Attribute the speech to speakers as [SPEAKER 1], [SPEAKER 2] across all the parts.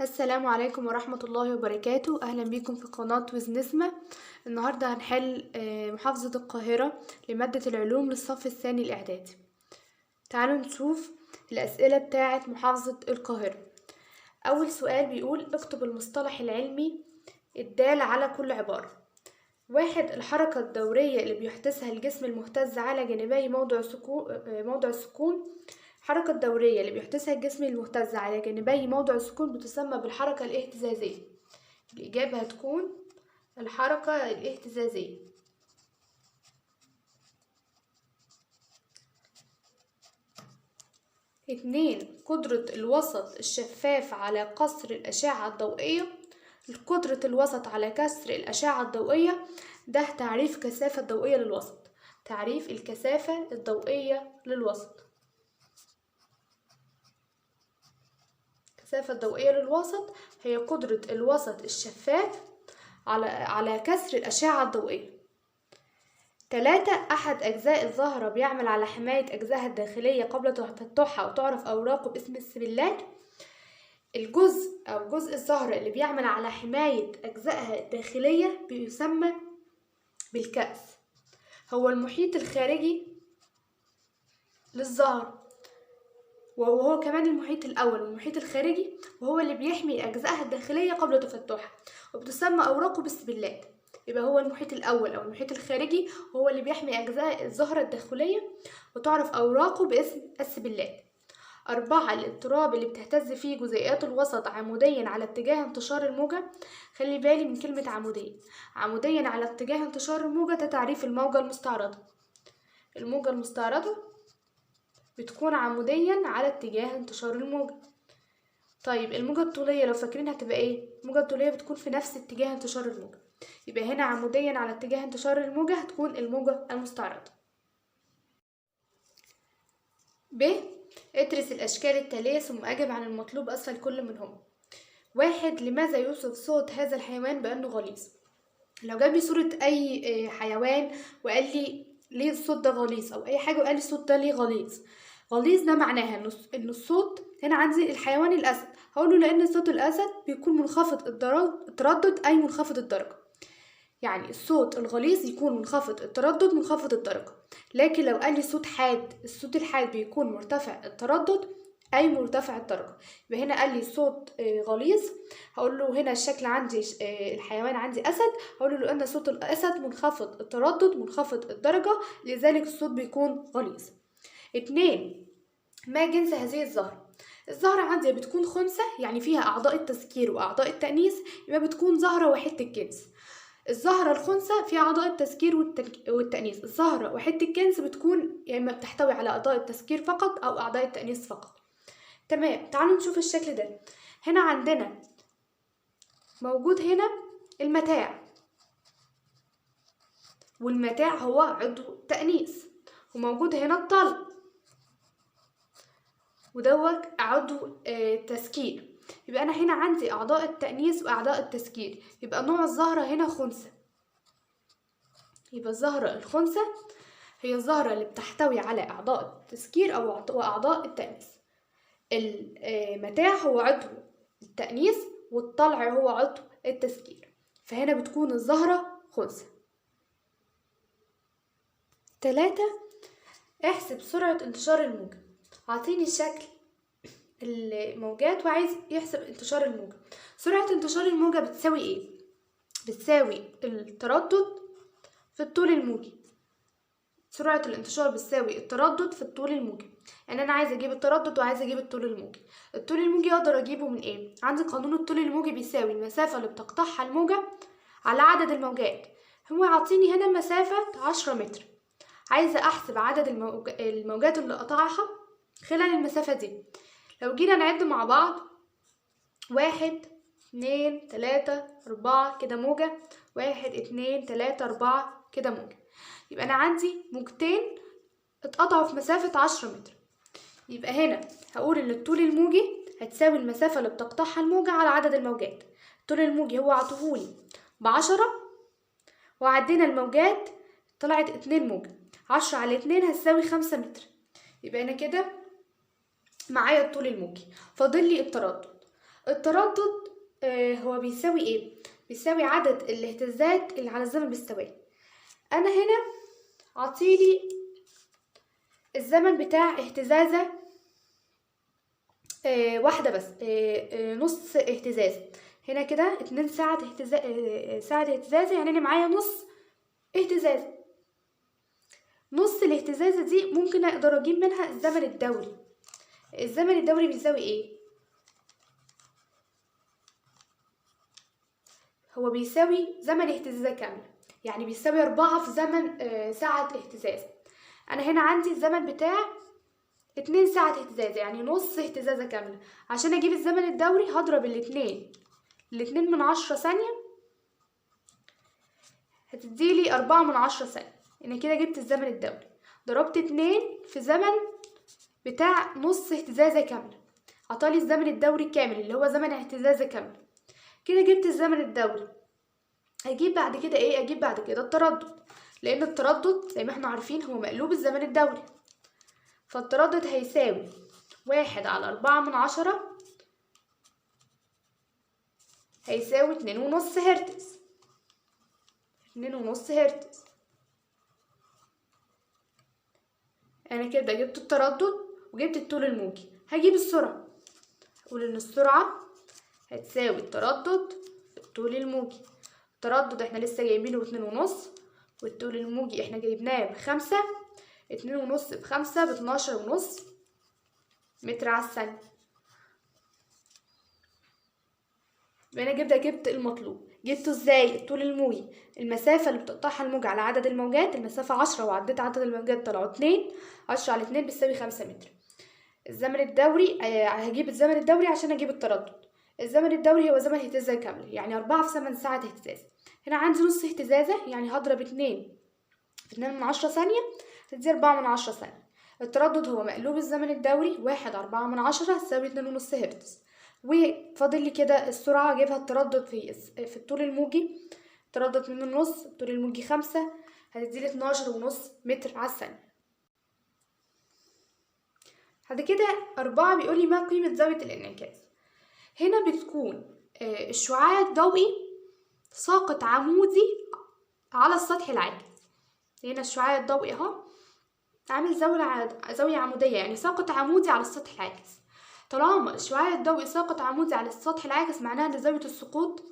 [SPEAKER 1] السلام عليكم ورحمة الله وبركاته. أهلا بكم في قناة ويز نسمة. النهاردة هنحل محافظة القاهرة لمادة العلوم للصف الثاني الإعدادي. تعالوا نشوف الأسئلة بتاعة محافظة القاهرة. أول سؤال بيقول اكتب المصطلح العلمي الدال على كل عبارة. 1. الحركة الدورية اللي بيحدثها الجسم المهتز على جانبي موضع السكون. الحركة الدورية اللي بيحدثها الجسم المهتز على جانبي موضع السكون بتسمى بالحركة الاهتزازية. الإجابة هتكون الحركة الاهتزازية. 2. قدرة الوسط الشفاف على قصر الأشعة الضوئية. قدرة الوسط على كسر الأشعة الضوئية ده تعريف الكثافة الضوئية للوسط. تعريف الكثافة الضوئية للوسط. الكثافة الضوئية للوسط هي قدرة الوسط الشفاف على كسر الأشعة الضوئية. 3. أحد أجزاء الزهرة بيعمل على حماية أجزائها الداخلية قبل تفتحها وتعرف أوراقه باسم السبلات. جزء الزهرة اللي بيعمل على حماية أجزائها الداخلية بيسمى بالكأس. هو المحيط الخارجي للزهرة، وهو كمان المحيط الأول والمحيط الخارجي، وهو اللي بيحمي أجزائها الداخلية قبل تفتحها وبتسمى أوراقه بالسبلات. يبقى هو المحيط الأول أو المحيط الخارجي هو اللي بيحمي أجزاء الزهرة الداخلية وتعرف أوراقه باسم السبلات. 4. الاضطراب اللي بتهتز فيه جزيئات الوسط عموديا على اتجاه انتشار الموجة. خلي بالي من كلمة عموديا على اتجاه انتشار الموجة، ده تعريف الموجة المستعرضة. الموجة المستعرضة بتكون عموديا على اتجاه انتشار الموجة. طيب الموجة الطولية لو فاكرين هتبقى ايه؟ الموجة الطولية بتكون في نفس اتجاه انتشار الموجة، يبقى هنا عموديا على اتجاه انتشار الموجة هتكون الموجة المستعرضة. ب. ادرس الأشكال التالية ثم أجب عن المطلوب أسفل كل منهم. 1. لماذا يوصف صوت هذا الحيوان بأنه غليظ؟ لو جاب لي صورة أي حيوان وقال لي ليه الصوت ده غليظ أو أي حاجة وقال لي الصوت ده ليه غليظ. غليظ ده معناها إن الصوت هنا عندي الحيوان الأسد، هقوله لأن صوت الأسد بيكون منخفض التردد أي منخفض الدرجة. يعني الصوت الغليظ يكون منخفض التردد منخفض الدرجة. لكن لو قال لي صوت حاد، الصوت الحاد بيكون مرتفع التردد أي مرتفع الدرجة. يبقى هنا قال لي صوت غليظ، هقول له هنا الشكل عندي الحيوان عندي أسد، هقول له لأن صوت الأسد منخفض التردد منخفض الدرجة لذلك الصوت بيكون غليظ. 2. ما جنس هذه الزهرة؟ الزهرة عندي بتكون خنثى، يعني فيها أعضاء التذكير وأعضاء التأنيث، يبقى بتكون زهرة وحيدة الجنس. الزهرة الخنثى فيها أعضاء التذكير والتأنيث. الزهرة وحيدة الجنس بتكون يا إما بتحتوي على أعضاء التذكير فقط أو أعضاء التأنيث فقط. تمام، تعالوا نشوف الشكل ده. هنا عندنا موجود هنا المتاع، والمتاع هو عضو تأنيث، وموجود هنا الطلق ودوت عضو تذكير. يبقى أنا هنا عندي أعضاء التأنيث وأعضاء التذكير، يبقى نوع الزهرة هنا خنثى. يبقى الزهرة الخنثى هي الزهرة اللي بتحتوي على أعضاء التذكير أو أعضاء التأنيث. المتاع هو عضو التأنيث والطلع هو عضو التذكير، فهنا بتكون الزهرة خنثى. 3. احسب سرعة انتشار الموجة. عاطيني شكل الموجات وعايز يحسب انتشار الموجة. سرعة انتشار الموجة بتساوي ايه؟ بتساوي التردد في الطول الموجي. سرعة الانتشار بتساوي التردد في الطول الموجي. يعني أنا عايزة أجيب التردد وعايزة أجيب الطول الموجي. الطول الموجي أقدر أجيبه من إيه؟ عندي قانون الطول الموجي بيساوي المسافة اللي بتقطعها الموجة على عدد الموجات. هو يعطيني هنا مسافة 10 متر. عايزة أحسب عدد الموجات اللي قطعها خلال المسافة دي. لو جينا نعد مع بعض 1 2 3 4 كده موجة، 1 2 3 4 كده موجة. يبقى أنا عندي موجتين اتقطعوا في مسافة 10 متر. يبقى هنا هقول إن الطول الموجي هتساوي المسافة اللي بتقطعها الموجة على عدد الموجات. الطول الموجي هو عطوهولي ب10، وعدينا الموجات طلعت 2 موجة، 10 على 2 هتساوي 5 متر. يبقى أنا كده معايا الطول الموجي، فاضل لي التردد. التردد هو بيساوي ايه؟ بيساوي عدد الاهتزازات اللي على الزمن بالسوية. انا هنا عطيلي الزمن بتاع اهتزازة واحدة بس، نص اهتزاز. هنا كده 2 ساعة ساعة اهتزازة، يعني انا معايا نص اهتزازة. نص الاهتزازة دي ممكن اقدر اجيب منها الزمن الدوري. الزمن الدوري بيساوي ايه؟ هو بيساوي زمن اهتزازة كاملة، يعني بيساوي 4 في زمن ساعة اهتزاز. انا هنا عندي الزمن بتاع 2 ساعة اهتزاز، يعني نص اهتزازة كاملة. عشان اجيب الزمن الدوري هضرب الاتنين من 10 ثانية، هتديلي 4 من 10 ثانية. انا كده جبت الزمن الدوري، ضربت 2 في زمن بتاع نص اهتزازة كاملة، عطالي الزمن الدوري كامل اللي هو زمن اهتزازة كاملة. كده جبت الزمن الدوري. اجيب بعد كده ايه؟ اجيب بعد كده التردد، لان التردد زي ما احنا عارفين هو مقلوب الزمن الدوري. فالتردد هيساوي 1/4 هيساوي 2.5 هرتز. 2.5 هرتز. انا كده جبت التردد وجبت الطول الموجي. هجيب السرعة، اقول ان السرعة هتساوي التردد في الطول الموجي. التردد احنا لسه جايبينه ب2.5، والطول الموجي احنا جايبناه ب5. 2.5 ب5 ب12.5 متر على الثانية. يبقى انا جبت المطلوب. جبته ازاي؟ الطول الموجي، المسافة اللي بتقطعها الموجة على عدد الموجات، المسافة 10 وعديت عدد الموجات طلعوا 2، 10 على 2 بتساوي 5 متر. الزمن الدوري هجيب الزمن الدوري عشان اجيب التردد. الزمن الدوري هو زمن اهتزاز كامل، يعني 4 في 8 ساعة اهتزاز. هنا عندي نص اهتزازة، يعني هضرب 2 في 2 من 10 ثانية تدي 4 من 10 ثانية. التردد هو مقلوب الزمن الدوري، 1/4 تساوي 2.5 هرتز. وفاضل لي كده السرعة، اجيبها التردد في الطول الموجي. تردد من النص، الطول الموجي 5، هتديلي 12.5 متر على الثانية. بعد كده 4 بيقولي ما قيمة زاوية الانعكاس. هنا بتكون الشعاع الضوئي ساقط عمودي على السطح العاكس. هنا الشعاع الضوئي اهو عامل زاوية عمودية، يعني ساقط عمودي على السطح العاكس. طالما الشعاع الضوئي ساقط عمودي على السطح العاكس معناها ان زاوية السقوط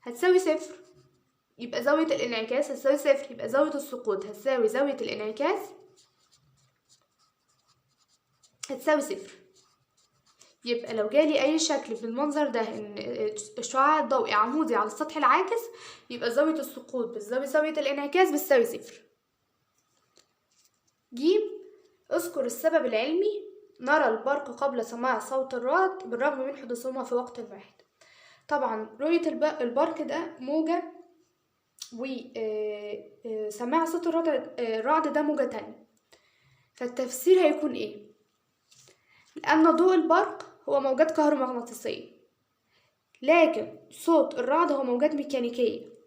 [SPEAKER 1] هتساوي 0. يبقى زاوية الانعكاس هتساوي 0، يبقى زاوية السقوط هتساوي زاوية الانعكاس هتساوي 0. يبقى لو جالي اي شكل بالمنظر ده ان الشعاع الضوئي عمودي على السطح العاكس، يبقى زاوية السقوط بتساوي زاوية الانعكاس بتساوي 0. ج. اذكر السبب العلمي. نرى البرق قبل سماع صوت الرعد بالرغم من حدوثهما في وقت واحد. طبعا رؤية البرق ده موجة، وسماع صوت الرعد ده موجة تانية. فالتفسير هيكون ايه؟ لأن ضوء البرق هو موجات كهرومغناطيسية، لكن صوت الرعد هو موجات ميكانيكية،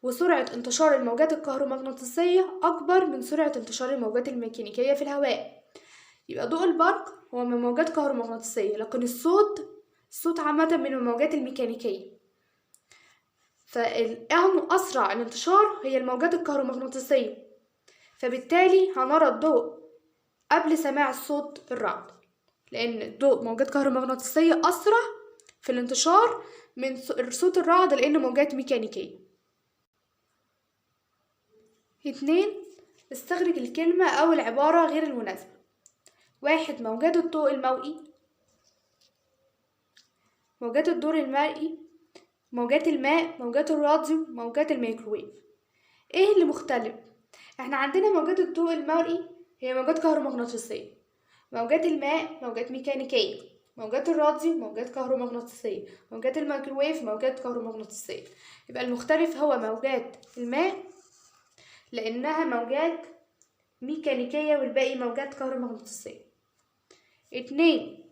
[SPEAKER 1] وسرعة انتشار الموجات الكهرومغناطيسية أكبر من سرعة انتشار الموجات الميكانيكية في الهواء. يبقى ضوء البرق هو من موجات كهرومغناطيسية، لكن الصوت عامة من الموجات الميكانيكية. أسرع الانتشار هي الموجات الكهرومغناطيسية، فبالتالي هنرى الضوء قبل سماع الصوت الرعد، لأن الضوء موجات كهرومغناطيسية أسرع في الانتشار من صوت الرعد لأنه موجات ميكانيكية. 2. استخرج الكلمة أو العبارة غير المناسبة. 1. موجات الضوء الموئي، موجات الضوء المرئي، موجات الماء، موجات الراديو، موجات الميكروويف. ايه اللي مختلف؟ احنا عندنا موجات الضوء المرئي هي موجات كهرومغناطيسية، موجات الماء موجات ميكانيكية، موجات الراديو موجات كهرومغناطيسية، موجات الميكروويف موجات كهرومغناطيسية. يبقى المختلف هو موجات الماء لأنها موجات ميكانيكية، والباقي موجات كهرومغناطيسية. 2.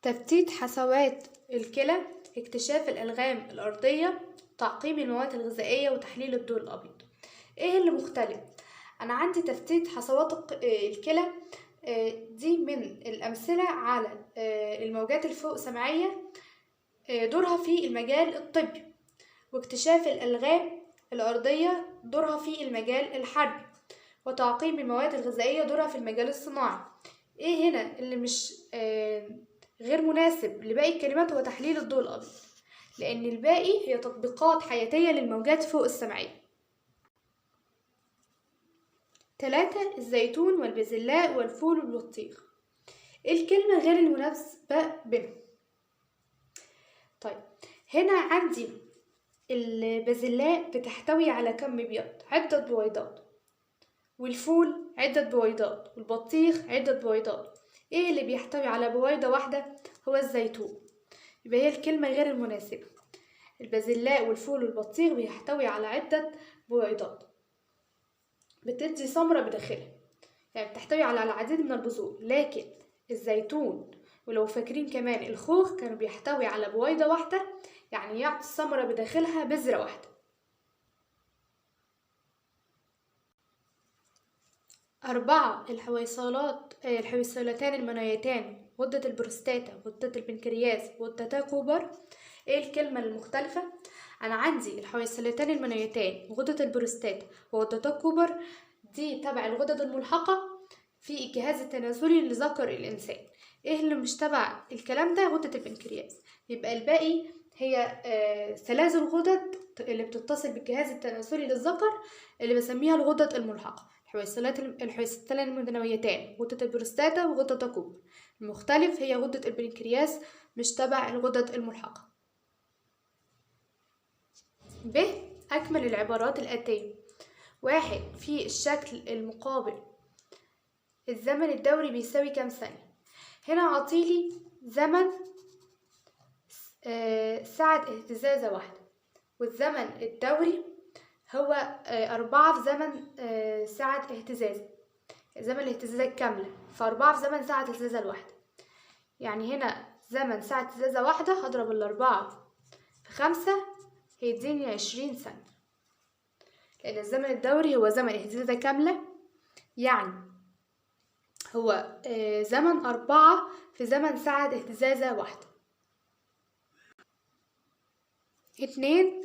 [SPEAKER 1] تفتيت حسوات الكلى، اكتشاف الألغام الأرضية، تعقيم المواد الغذائية، وتحليل الضوء الأبيض. ايه اللي مختلف؟ أنا عندي تفتيت حصوات الكلى، دي من الأمثلة على الموجات الفوق سمعية دورها في المجال الطبي، واكتشاف الألغام الأرضية دورها في المجال الحربي، وتعقيم المواد الغذائية دورها في المجال الصناعي. ايه هنا اللي مش غير مناسب لباقي الكلمات؟ هو تحليل الضوء الأبيض، لأن الباقي هي تطبيقات حياتية للموجات فوق السمعية. 3. الزيتون والبازلاء والفول والبطيخ. الكلمة غير المناسبة بينهم. طيب هنا عندي البازلاء بتحتوي على كم بيض؟ عدة بويضات، والفول عدة بويضات، والبطيخ عدة بويضات. ايه اللي بيحتوي على بويضة واحدة؟ هو الزيتون. يبقى هي الكلمة غير المناسبة. البازلاء والفول والبطيخ بيحتوي على عدة بويضات بتدي ثمرة بداخلها، يعني بتحتوي على العديد من البذور. لكن الزيتون، ولو فاكرين كمان الخوخ، كانوا بيحتوي على بويضة واحدة، يعني يعطي ثمرة بداخلها بذرة واحدة. 4. الحويصلتان المنويتان، غدة البروستاتا، غدة البنكرياس، غدتا كوبر. ايه الكلمة المختلفة؟ انا عندي الحويصلتان المنويتان، غدة البروستاتا، وغدتا كوبر، دي تبع الغدد الملحقة في الجهاز التناسلي لذكر الانسان. ايه اللي مش تبع الكلام ده؟ غدة البنكرياس. يبقى الباقي هي سلاسل غدد اللي بتتصل بالجهاز التناسلي للذكر، اللي بسميها الغدد الملحقة. الحويصلتان المنويتان، غدة البروستاتا وغدة كوبر. المختلف هي غدة البنكرياس، مش تبع الغدد الملحقة. ب. أكمل العبارات الآتية. 1. في الشكل المقابل الزمن الدوري بيساوي كام ثانية؟ هنا عطيلي زمن ساعة اهتزازة واحدة، والزمن الدوري هو 4 في زمن ساعة اهتزازة، زمن الاهتزازة الكاملة، ف4 في زمن ساعة الاهتزازة الواحدة. يعني هنا زمن ساعة اهتزازة واحدة هضرب 4 في 5 هيديني 20 ثانية، لأن الزمن الدوري هو زمن اهتزازة كاملة، يعني هو زمن 4 في زمن ساعة اهتزازة واحدة. 2.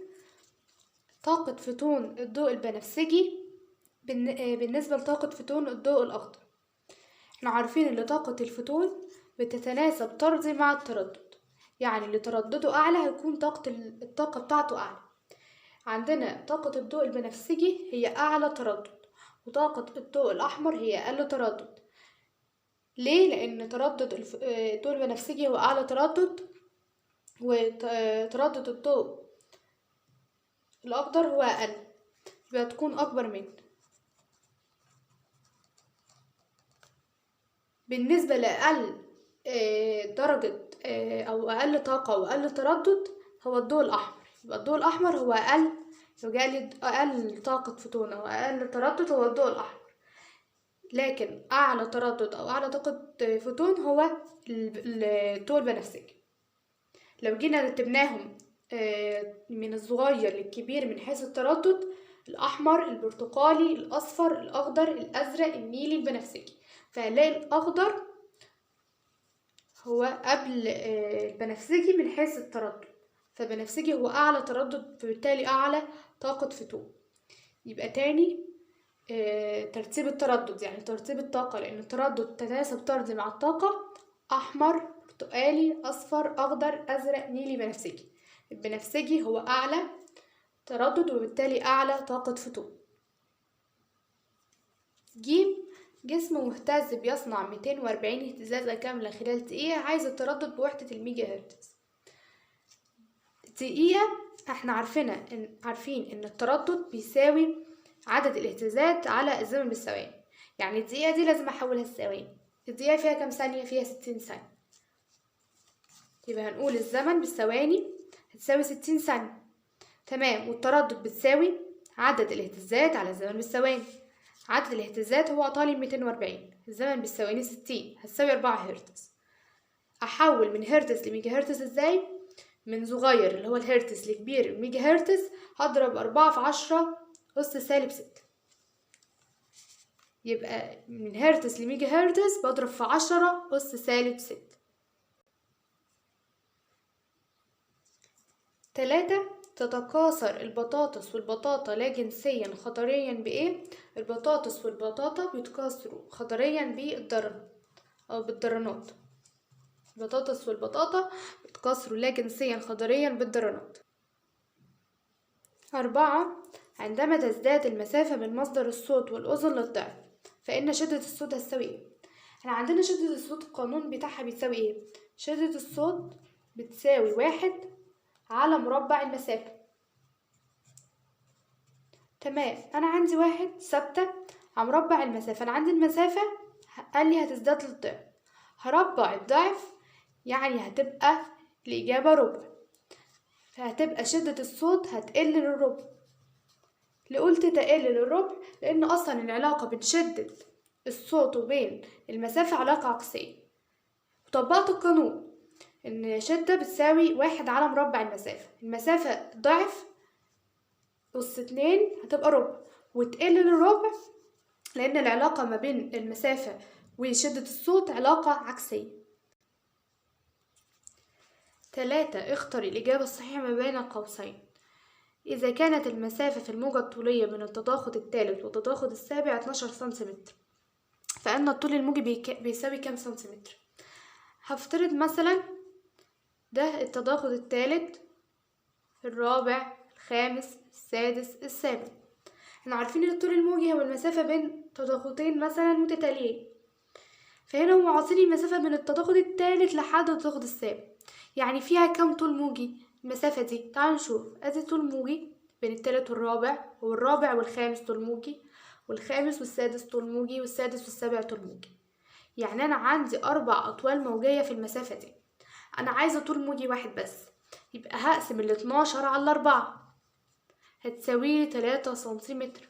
[SPEAKER 1] طاقة فوتون الضوء البنفسجي بالنسبة لطاقة فوتون الضوء الأخضر. احنا عارفين ان طاقة الفوتون بتتناسب طردي مع التردد، يعني اللي تردده أعلى هيكون الطاقة بتاعته أعلى. عندنا طاقة الضوء البنفسجي هي أعلى تردد، وطاقة الضوء الأحمر هي أقل تردد. ليه؟ لأن تردد الضوء البنفسجي هو أعلى تردد، وتردد الضوء الأخضر هو أقل، يبقى تكون أكبر منه. بالنسبة لأقل درجة أو أقل طاقة وأقل تردد هو الضوء الأحمر، يبقى الضوء الأحمر هو أقل طاقة فوتون أو أقل تردد هو الضوء الأحمر. لكن أعلى تردد أو أعلى طاقة فوتون هو الضوء البنفسجي. لو جينا رتبناهم من الصغير للكبير من حيث التردد: الأحمر، البرتقالي، الأصفر، الأخضر، الأزرق، النيلي، البنفسجي. فهنلاقي الأخضر هو قبل البنفسجي من حيث التردد، فالبنفسجي هو أعلى تردد، فبالتالي أعلى طاقة فوتون. يبقى تاني ترتيب التردد يعني ترتيب الطاقة، لأن التردد تناسب طردي مع الطاقة: أحمر، برتقالي، أصفر، أخضر، أزرق، نيلي، بنفسجي. البنفسجي هو أعلى تردد وبالتالي أعلى طاقة فوتون. ج. جسم مهتز بيصنع 240 اهتزازة كاملة خلال دقيقة، عايز التردد بوحدة الميجا هرتز. دقيقة احنا عارفين ان التردد بيساوي عدد الاهتزازات على الزمن بالثواني، يعني الدقيقة دي لازم احولها لثواني. الدقيقة فيها كام ثانية؟ فيها 60 ثانية، يبقى هنقول الزمن بالثواني هتساوي 60 ثانية. تمام. والتردد بتساوي عدد الاهتزازات على الزمن بالثواني. عدد الاهتزازات هو عطالي 240، الزمن بالثواني 60، هتساوي 4 هرتز. احول من هرتز لميجا هرتز ازاي؟ من صغير اللي هو الهرتز لكبير الميجا هرتز، هضرب 4 في 10 أس -6. يبقى من هرتز لميجا هرتز بضرب في 10⁻⁻6. 3. تتكاثر البطاطس والبطاطا لا جنسيا خطريا بإيه؟ البطاطس والبطاطا بيتكاثروا خطريا بالضرن أو بالضرنات. البطاطس والبطاطا بيتكاثروا لا جنسيا خطريا بالضرنات. 4. عندما تزداد المسافة بين مصدر الصوت والأذن للضعف فإن شدة الصوت هتساوي إيه؟ احنا عندنا شدة الصوت القانون بتاعها بيساوي إيه؟ شدة الصوت بتساوي 1 على مربع المسافة. تمام، أنا عندي 1 ثابتة على مربع المسافة. أنا عندي المسافة قال لي هتزداد للضعف، هربع الضعف يعني هتبقى الإجابة ربع، فهتبقى شدة الصوت هتقل للربع. ليه قلت تقل للربع؟ لأن أصلا العلاقة بين شدة الصوت وبين المسافة علاقة عكسية، وطبقت القانون إن شدة بتساوي 1 على مربع المسافة. المسافة ضعف أس 2 هتبقى ربع، وتقل للربع لأن العلاقة ما بين المسافة وشدة الصوت علاقة عكسية. 3. اختر الإجابة الصحيحة ما بين القوسين. إذا كانت المسافة في الموجة الطولية من التضاخد الثالث والتضاخد السابع 12 سنتيمتر فإن الطول الموجي بيساوي كام سنتيمتر؟ هفترض مثلا ده التضاخد الثالث، الرابع، الخامس، السادس، السابع. احنا عارفين ان الطول الموجي هو المسافة بين تضاخدين مثلا متتاليين، فهنا هو عاطيني المسافة من التضاخد الثالث لحد التضاخد السابع، يعني فيها كام طول موجي المسافة دي؟ تعالوا نشوف. ادي طول موجي بين الثالث والرابع، والرابع والخامس طول موجي، والخامس والسادس طول موجي، والسادس والسابع طول موجي. يعني انا عندي 4 اطوال موجية في المسافة دي. انا عايزة طول موجي واحد بس، يبقى هقسم 12 على 4 هتساوي 3 سنتيمتر.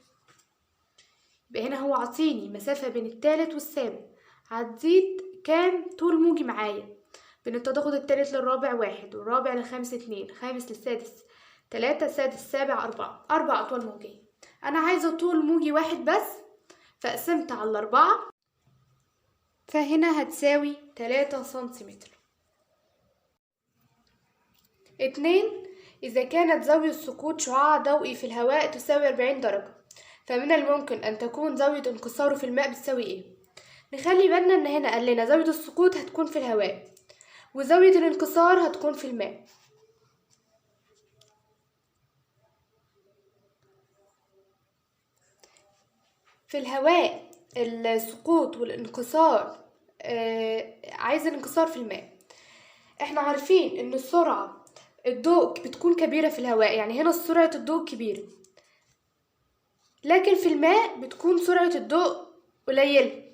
[SPEAKER 1] يبقى هنا هو عطيني مسافة بين الثالث والسابع، هتزيد كام طول موجي معايا؟ بين التضاخد الثالث للرابع 1، والرابع للخامس 2، خامس للسادس 3، سادس سابع 4. 4 أطوال موجية. أنا عايزة طول موجي واحد بس، فقسمت على 4 فهنا هتساوي 3 سنتيمتر. 2. إذا كانت زاوية سقوط شعاع ضوئي في الهواء تساوي 40 درجة فمن الممكن أن تكون زاوية انكساره في الماء بتساوي إيه؟ نخلي بالنا إن هنا قال لنا زاوية السقوط هتكون في الهواء وزاوية الانكسار هتكون في الماء. في الهواء السقوط والانكسار عايز الانكسار في الماء. احنا عارفين ان السرعة الضوء بتكون كبيرة في الهواء، يعني هنا سرعة الضوء كبيرة، لكن في الماء بتكون سرعة الضوء قليلة.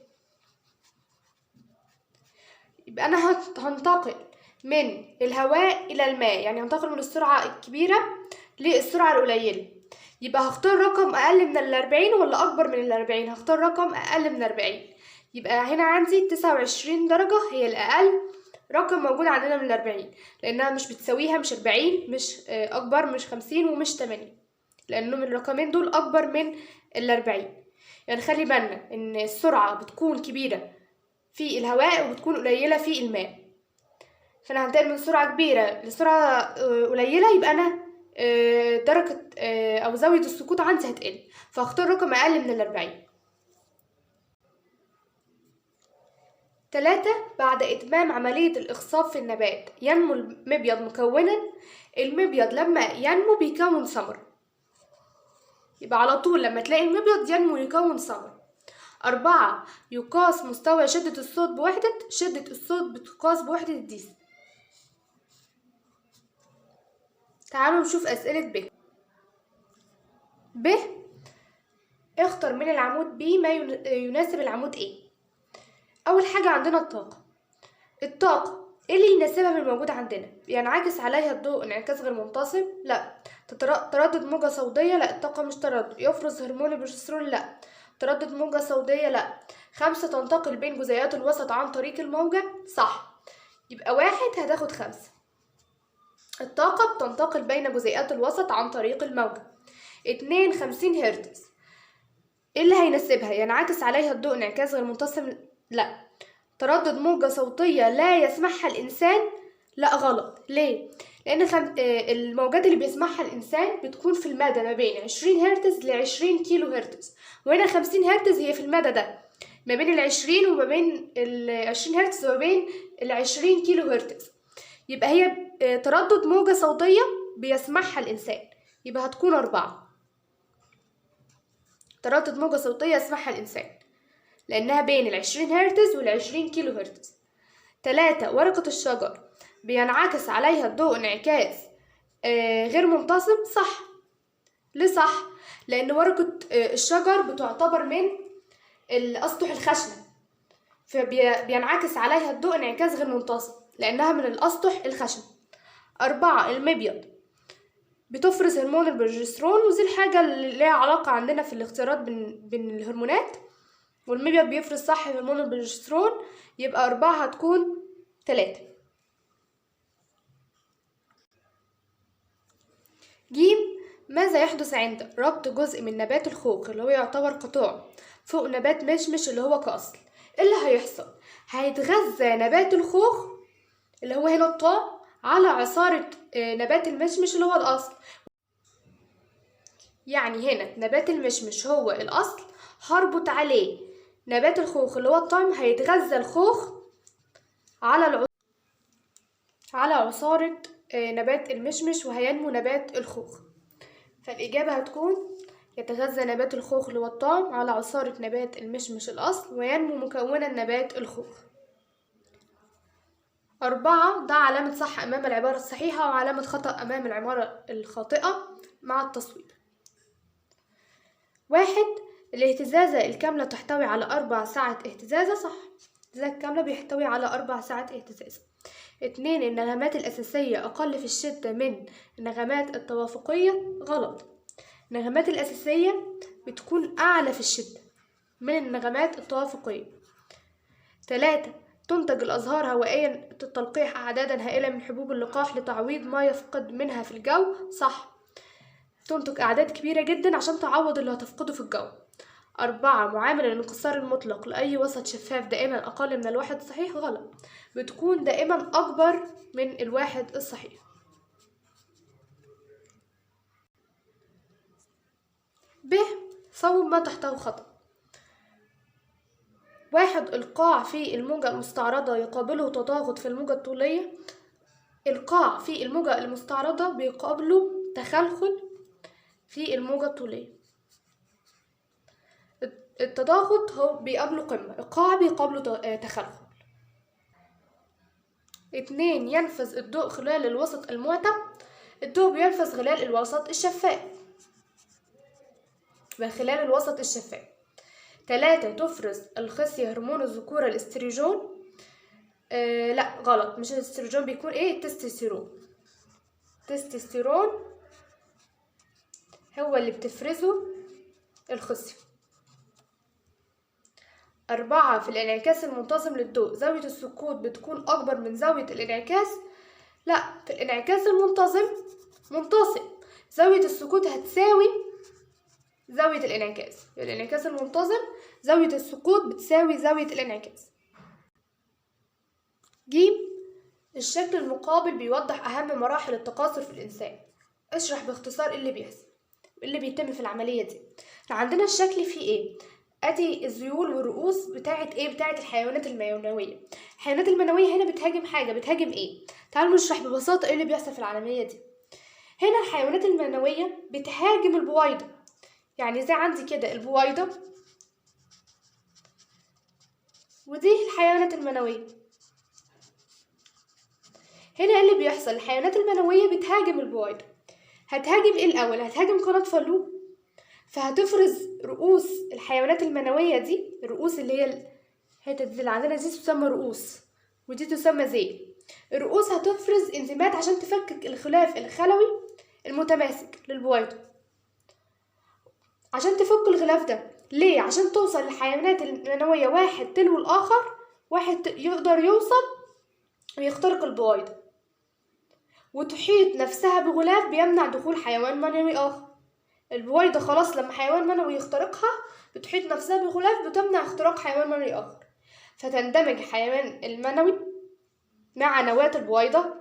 [SPEAKER 1] يبقى انا هنتقل من الهواء الى الماء، يعني هنتقل من السرعة الكبيرة للسرعة القليلة. يبقى هختار رقم اقل من 40 ولا اكبر من 40؟ هختار رقم اقل من 40. يبقى هنا عندي 29 درجة هي الاقل رقم موجود عندنا من 40، لانها مش بتساويها، مش 40، مش اكبر، مش 50 ومش 80، لانه من الرقمين دول اكبر من 40. يعني خلي بالنا ان السرعة بتكون كبيرة في الهواء وبتكون قليلة في الماء. فانا هنتقل من سرعة كبيرة لسرعة قليلة، يبقى انا درجة او زاوية السقوط عندي هتقل، فاختار رقم اقل من 40. 3. بعد اتمام عملية الاخصاب في النبات ينمو المبيض مكونا. المبيض لما ينمو بيكون ثمر، يبقى على طول لما تلاقي المبيض ينمو يكون ثمر. 4. يقاس مستوى شدة الصوت بوحدة. شدة الصوت بتقاس بوحدة الديسي. تعالوا نشوف أسئلة ب. اختر من العمود ب ما يناسب العمود A. أول حاجة عندنا الطاقة. الطاقة ايه اللي يناسبها من الموجود عندنا؟ ينعكس عليها الضوء انعكاس غير منتظم؟ لا. تردد موجة صوتية؟ لا، الطاقة مش تردد. يفرز هرمون البروجسترون؟ لا. تردد موجة صوتية؟ لا. 5. تنتقل بين جزيئات الوسط عن طريق الموجة؟ صح، يبقى 1 هتاخد 5. الطاقة بتنتقل بين جزيئات الوسط عن طريق الموجة. 2 50 هرتز. ايه اللي هيناسبها؟ ينعكس عليها الضوء انعكاس غير منتظم؟ لا. تردد موجة صوتية لا يسمعها الإنسان؟ لا غلط. ليه؟ لأن الموجات اللي بيسمعها الإنسان بتكون في المدى ما بين 20 هرتز ل20 كيلو هرتز، وهنا 50 هرتز هي في المدى ده ما بين 20 وما بين 20 هرتز وما بين 20 كيلو هرتز. يبقى هي تردد موجة صوتية بيسمعها الإنسان، يبقى هتكون 4. تردد موجة صوتية يسمعها الإنسان لأنها بين 20 هرتز وال20 كيلو هرتز. 3. ورقة الشجر بينعكس عليها الضوء انعكاس غير منتظم؟ صح. ليه صح؟ لأن ورقة الشجر بتعتبر من الأسطح الخشنة، فبينعكس عليها الضوء انعكاس غير منتظم لأنها من الأسطح الخشنة. 4. المبيض بتفرز هرمون البروجسترون، ودي الحاجة اللي ليها علاقة عندنا في الاختيارات بين الهرمونات، والمبيض بيفرز صح هرمون البروجسترون، يبقى 4 هتكون 3. جيم. ماذا يحدث عند ربط جزء من نبات الخوخ اللي هو يعتبر قطاع فوق نبات مشمش اللي هو كأصل؟ ايه اللي هيحصل؟ هيتغذى نبات الخوخ اللي هو هنا الطاع على عصارة نبات المشمش اللي هو الأصل. يعني هنا نبات المشمش هو الأصل، هربط عليه نبات الخوخ اللي هو الطعم، هيتغذى الخوخ على عصارة نبات المشمش وهينمو نبات الخوخ. فالإجابة هتكون يتغذى نبات الخوخ اللي هو الطعم على عصارة نبات المشمش الأصل وينمو مكونا نبات الخوخ. 4. ضع علامة صح أمام العبارة الصحيحة وعلامة خطأ أمام العبارة الخاطئة مع التصويب. 1. الاهتزازة الكاملة تحتوي على 4 ساعات اهتزازة؟ صح. الاهتزازة الكاملة بيحتوي على 4 ساعات اهتزازة. 2. النغمات الأساسية أقل في الشدة من النغمات التوافقية؟ غلط. النغمات الأساسية بتكون أعلى في الشدة من النغمات التوافقية. 3. تنتج الأزهار هوائيا التلقيح أعدادا هائلة من حبوب اللقاح لتعويض ما يفقد منها في الجو؟ صح. تنتج أعداد كبيرة جدا عشان تعوض اللي هتفقده في الجو. 4. معامل الانكسار المطلق لأي وسط شفاف دائما أقل من الواحد الصحيح؟ غلط. بتكون دائما أكبر من الواحد الصحيح. ب. صوب ما تحته خطأ. 1. القاع في الموجة المستعرضة يقابله تضاغط في الموجة الطولية؟ القاع في الموجة المستعرضة بيقابله تخلخل في الموجة الطولية. التضاغط هو بيقابله قمة، القاع بيقابله تخلخل. 2. ينفذ الضوء خلال الوسط المعتم؟ الضوء بينفذ خلال الوسط الشفاف، خلال الوسط الشفاف. 3. تفرز الخصية هرمون الذكورة الاستروجين؟ لا غلط، مش الاستروجين، بيكون ايه؟ التستوستيرون. التستوستيرون هو اللي بتفرزه الخصية. 4. في الانعكاس المنتظم للضوء زاوية السقوط بتكون أكبر من زاوية الانعكاس؟ لا، في الانعكاس المنتظم منتصف، زاوية السقوط هتساوي زاوية الانعكاس. في الانعكاس المنتظم زاوية السقوط بتساوي زاوية الانعكاس. ج. الشكل المقابل بيوضح أهم مراحل التكاثر في الإنسان. اشرح باختصار ايه اللي بيحصل، ايه اللي بيتم في العملية دي. عندنا الشكل فيه ايه؟ ادي الذيول والرؤوس بتاعت ايه؟ بتاعت الحيوانات المنوية. الحيوانات المنوية هنا بتهاجم حاجة، بتهاجم ايه؟ تعالوا نشرح ببساطة ايه اللي بيحصل في العملية دي. هنا الحيوانات المنوية بتهاجم البويضة، يعني زي عندي كده البويضة ودي الحيوانات المنوية. هنا ايه اللي بيحصل؟ الحيوانات المنوية بتهاجم البويضة. هتهاجم ايه الأول؟ هتهاجم قناة فالوب، فهتفرز رؤوس الحيوانات المنوية دي، الرؤوس اللي هي الحتت دي اللي عندنا دي تسمى رؤوس ودي تسمى ذيل. الرؤوس هتفرز انزيمات عشان تفكك الغلاف الخلوي المتماسك للبويضة، عشان تفك الغلاف ده. ليه؟ عشان توصل للحيوانات المنوية واحد تلو الآخر، واحد يقدر يوصل ويخترق البويضة وتحيط نفسها بغلاف بيمنع دخول حيوان منوي آخر. البويضة خلاص لما حيوان منوي يخترقها بتحيط نفسها بغلاف بتمنع اختراق حيوان منوي آخر، فتندمج الحيوان المنوي مع نواة البويضة.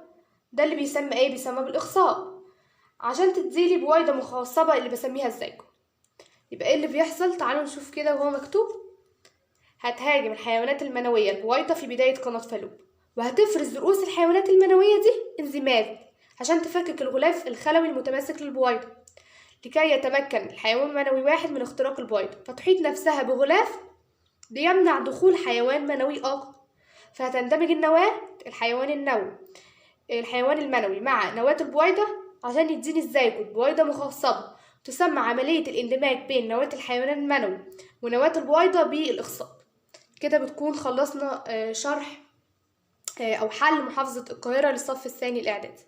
[SPEAKER 1] ده اللي بيسمى بالإخصاب. عشان تتزيلي بويضة مخصبة اللي بسميها الزيجو. يبقى ايه اللي بيحصل؟ تعالوا نشوف كده وهو مكتوب. هتهاجم الحيوانات المنوية البويضة في بداية قناة فالوب، وهتفرز رؤوس الحيوانات المنوية دي انزيمات عشان تفكك الغلاف الخلوي المتماسك للبويضة، لكي يتمكن الحيوان المنوي واحد من اختراق البويضة، فتحيط نفسها بغلاف بيمنع دخول حيوان منوي آخر. فهتندمج الحيوان المنوي مع نواة البويضة عشان يديني الزيجوت بويضة مخصبة. تسمى عملية الاندماج بين نواة الحيوان المنوي ونواة البويضة بالإخصاب. كده بتكون خلصنا شرح أو حل محافظة القاهرة للصف الثاني الإعدادي.